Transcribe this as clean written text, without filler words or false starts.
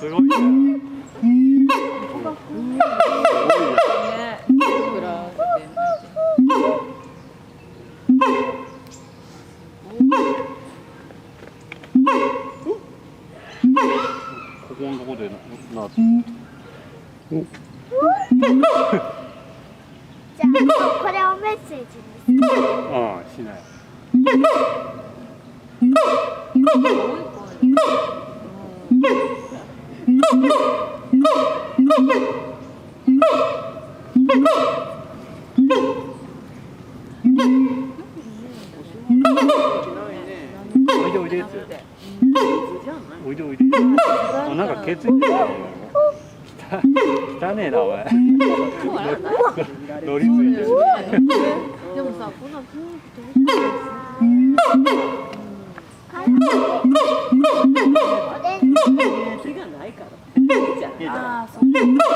すごいね。ここのとこでなって。じゃあこれをメッセージにする。ああ、しない。おいでおいでって。おいでおいで。あ、なんかケツいてる。汚ねえなお前。乗りついてる。でもさ、こんな雰囲気どう気がないから。ああ、そっか。